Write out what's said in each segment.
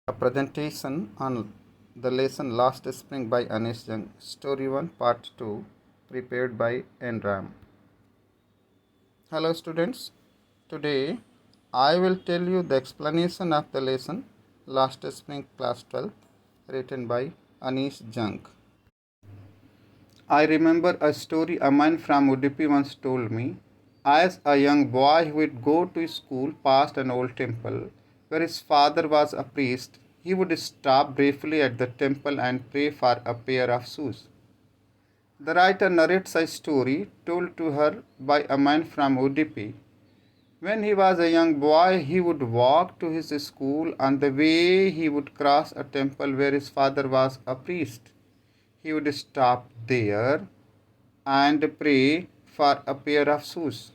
A presentation on the lesson Last Spring by Anish Jung. Story 1 Part 2 prepared by Enram. Hello students. Today I will tell you the explanation of the lesson Last Spring Class 12 written by Anish Jung. I remember a story a man from Udupi once told me. As a young boy, he would go to school past an old temple where his father was a priest. He would stop briefly at the temple and pray for a pair of shoes. The writer narrates a story told to her by a man from Udupi. When he was a young boy, he would walk to his school. On the way, he would cross a temple where his father was a priest. He would stop there and pray for a pair of shoes.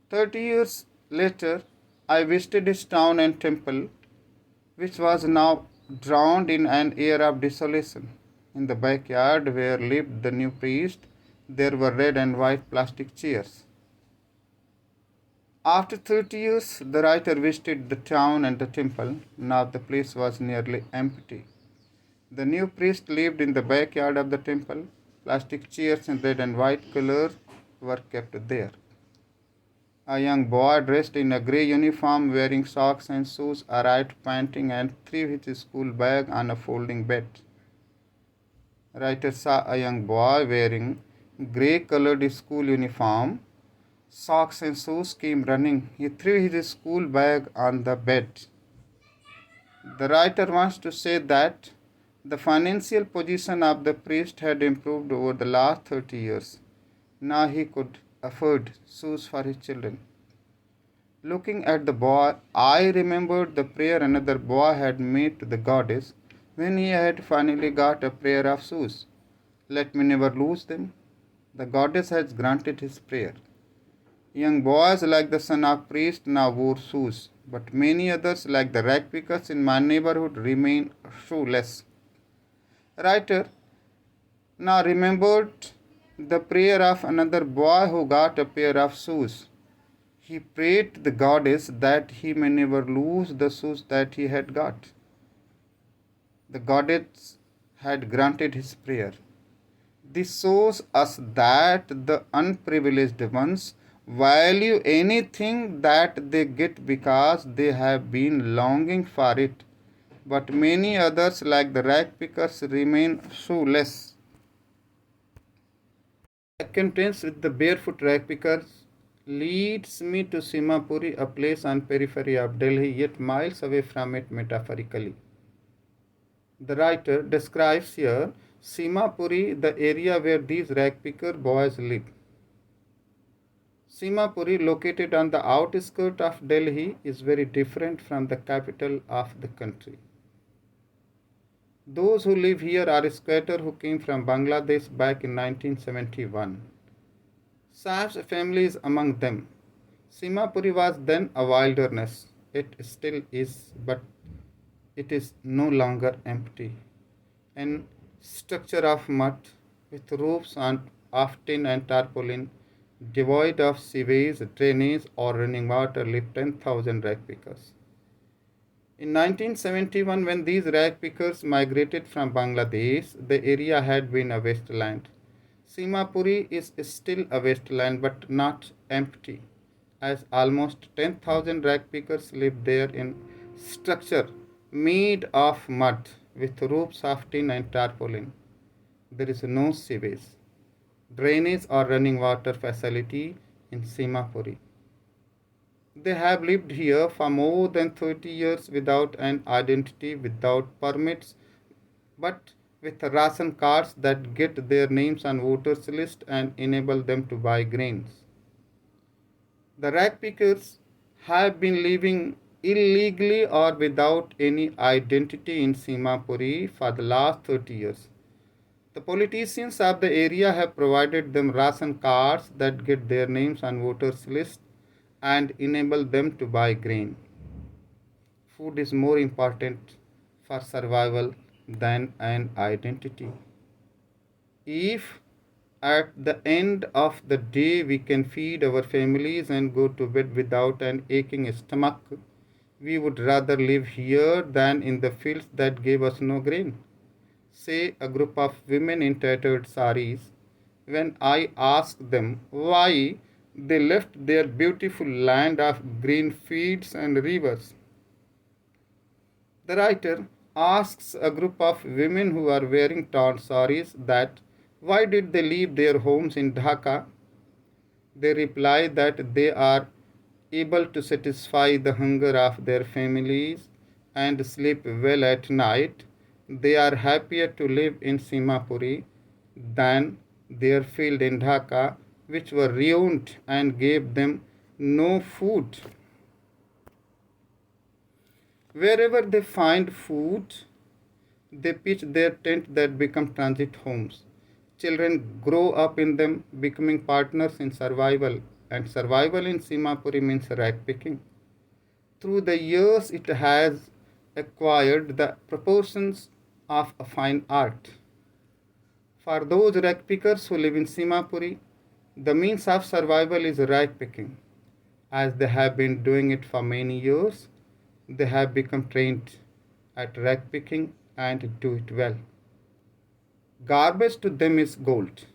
30 years later, I visited his town and temple, which was now drowned in an air of desolation. In the backyard where lived the new priest, there were red and white plastic chairs. After 30 years, the writer visited the town and the temple. Now the place was nearly empty. The new priest lived in the backyard of the temple. Plastic chairs in red and white color were kept there. A young boy dressed in a grey uniform, wearing socks and shoes, arrived panting and threw his school bag on a folding bed. Writer saw a young boy wearing grey colored school uniform, socks and shoes, came running. He threw his school bag on the bed. The writer wants to say that the financial position of the priest had improved over the last 30 years. Now he could afford shoes for his children. Looking at the boy, I remembered the prayer another boy had made to the goddess when he had finally got a pair of shoes. Let me never lose them. The goddess has granted his prayer. Young boys like the son of priest now wore shoes, but many others like the rag pickers in my neighborhood remain shoeless. Writer now remembered the prayer of another boy who got a pair of shoes. He prayed to the goddess that he may never lose the shoes that he had got. The goddess had granted his prayer. This shows us that the unprivileged ones value anything that they get because they have been longing for it, but many others, like the rag pickers, remain shoeless. Acquaintance with the barefoot rag pickers leads me to Simapuri, a place on periphery of Delhi, yet miles away from it metaphorically. The writer describes here Simapuri, the area where these rag picker boys live. Simapuri, located on the outskirts of Delhi, is very different from the capital of the country. Those who live here are squatters who came from Bangladesh back in 1971. Saif's family is among them. Simapuri was then a wilderness. It still is, but it is no longer empty. An structure of mud with roofs of tin and tarpaulin, devoid of sewage, drainage, or running water, live 10,000 rag pickers. In 1971, when these rag pickers migrated from Bangladesh, the area had been a wasteland. Simapuri is still a wasteland but not empty, as almost 10,000 rag pickers live there in structure made of mud with roofs of tin and tarpaulin. There is no sewage, drainage or running water facility in Simapuri. They have lived here for more than 30 years without an identity, without permits, but with ration cards that get their names on voters list and enable them to buy grains. The rag pickers have been living illegally or without any identity in Simapuri for the last 30 years. The politicians of the area have provided them ration cards that get their names on voters list and enable them to buy grain. Food is more important for survival than an identity. If at the end of the day we can feed our families and go to bed without an aching stomach, We would rather live here than in the fields that gave us no grain. Say a group of women in tattered saris. When I ask them why they left their beautiful land of green fields and rivers, the writer asks a group of women who are wearing torn saris that why did they leave their homes in Dhaka. They reply that they are able to satisfy the hunger of their families and sleep well at night. They are happier to live in Simapuri than their field in Dhaka, which were ruined and gave them no food. Wherever they find food, they pitch their tent that become transit homes. Children grow up in them, becoming partners in survival, and survival in Simapuri means rag picking. Through the years, it has acquired the proportions of a fine art. For those rag pickers who live in Simapuri, the means of survival is rag picking. As they have been doing it for many years, they have become trained at rag picking and do it well. Garbage to them is gold.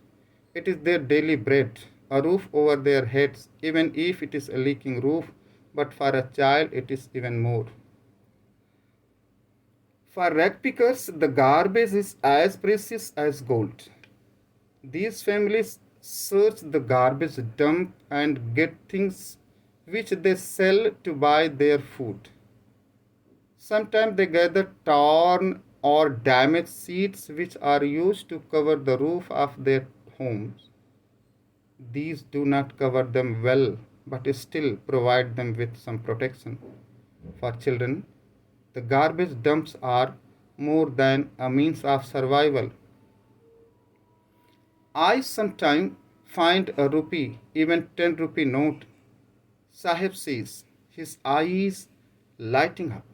It is their daily bread, a roof over their heads, even if it is a leaking roof, but for a child it is even more. For rag pickers, the garbage is as precious as gold. These families search the garbage dump and get things which they sell to buy their food. Sometimes they gather torn or damaged seeds which are used to cover the roof of their homes. These do not cover them well, but still provide them with some protection. For children, the garbage dumps are more than a means of survival. I sometimes find a rupee, even 10 rupee note. Sahib says, his eyes lighting up.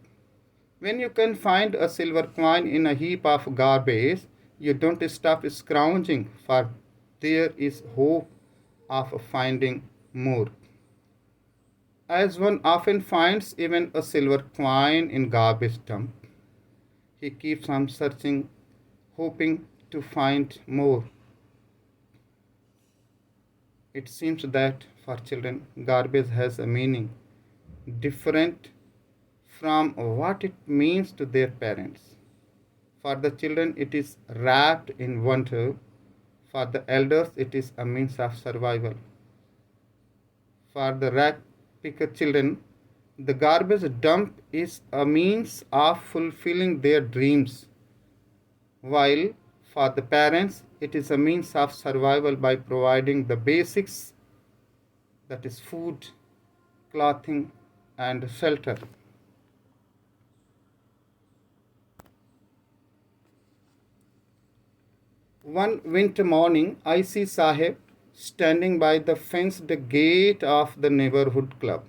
When you can find a silver coin in a heap of garbage, you don't stop scrounging, for there is hope of finding more. As one often finds even a silver coin in garbage dump, he keeps on searching, hoping to find more. It seems that for children, garbage has a meaning different from what it means to their parents. For the children, it is wrapped in wonder. For the elders, it is a means of survival. For the rag picker children, the garbage dump is a means of fulfilling their dreams, while for the parents, it is a means of survival by providing the basics, that is, food, clothing, and shelter. One winter morning, I see Sahib standing by the fenced gate of the neighborhood club,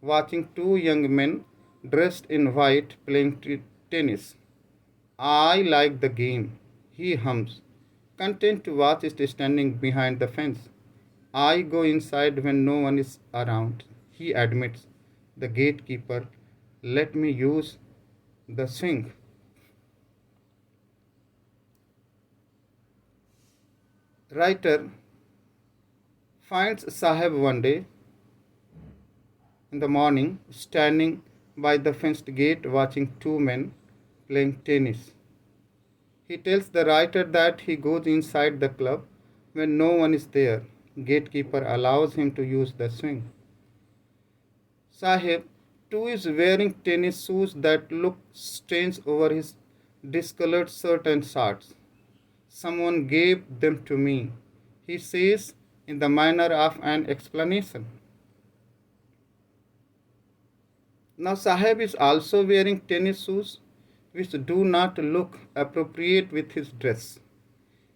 watching two young men dressed in white playing tennis. I like the game, he hums, content to watch it standing behind the fence. I go inside when no one is around. He admits, the gatekeeper let me use the swing. Writer finds Sahib one day in the morning standing by the fenced gate watching two men playing tennis. He tells the writer that he goes inside the club when no one is there. Gatekeeper allows him to use the swing. Sahib too is wearing tennis shoes that look strange over his discolored shirt and shorts. Someone gave them to me, he says in the manner of an explanation. Now Sahib is also wearing tennis shoes which do not look appropriate with his dress.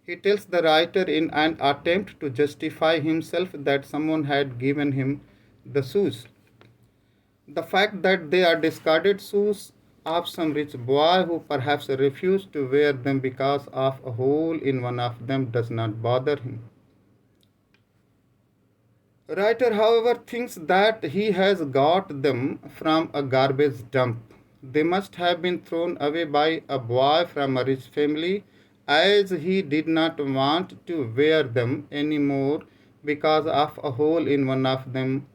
He tells the writer in an attempt to justify himself that someone had given him the shoes. The fact that they are discarded shoes of some rich boy who perhaps refused to wear them because of a hole in one of them does not bother him. Writer, however, thinks that he has got them from a garbage dump. They must have been thrown away by a boy from a rich family, as he did not want to wear them any more because of a hole in one of them.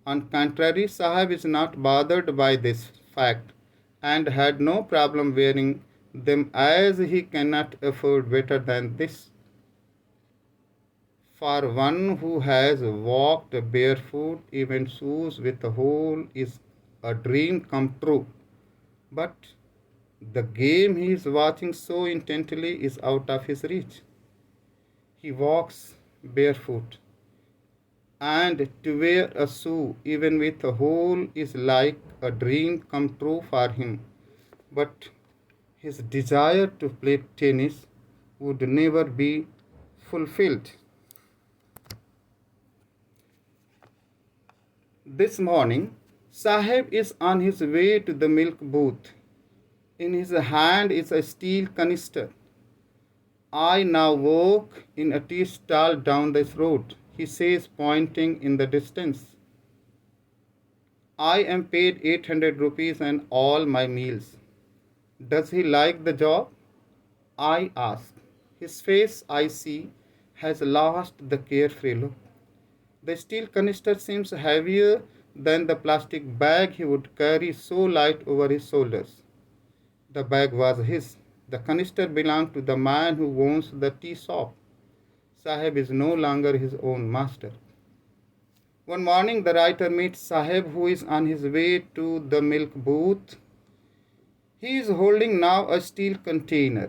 On contrary, Sahib is not bothered by this fact and had no problem wearing them, as he cannot afford better than this. For one who has walked barefoot, even shoes with a hole is a dream come true. But the game he is watching so intently is out of his reach. He walks barefoot, and to wear a shoe, even with a hole, is like a dream come true for him. But his desire to play tennis would never be fulfilled. This morning, Sahib is on his way to the milk booth. In his hand is a steel canister. I now walk in a tea stall down this road, he says, pointing in the distance. I am paid 800 rupees and all my meals. Does he like the job? I ask. His face, I see, has lost the carefree look. The steel canister seems heavier than the plastic bag he would carry so light over his shoulders. The bag was his. The canister belonged to the man who owns the tea shop. Sahib is no longer his own master. One morning, the writer meets Sahib, who is on his way to the milk booth. He is holding now a steel container.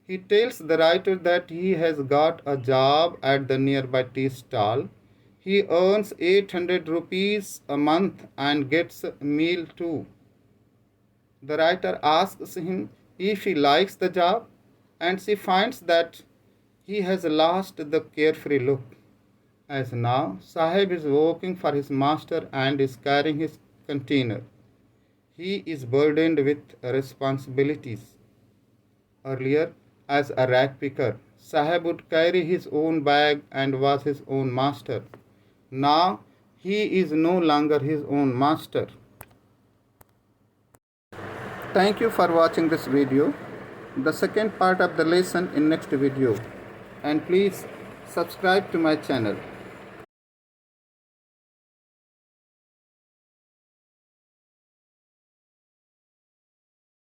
He tells the writer that he has got a job at the nearby tea stall. He earns 800 rupees a month and gets a meal too. The writer asks him if he likes the job, and she finds that he has lost the carefree look. As now, Sahib is working for his master and is carrying his container. He is burdened with responsibilities. Earlier, as a rag picker, Sahib would carry his own bag and was his own master. Now, he is no longer his own master. Thank you for watching this video. The second part of the lesson in next video. And please subscribe to my channel.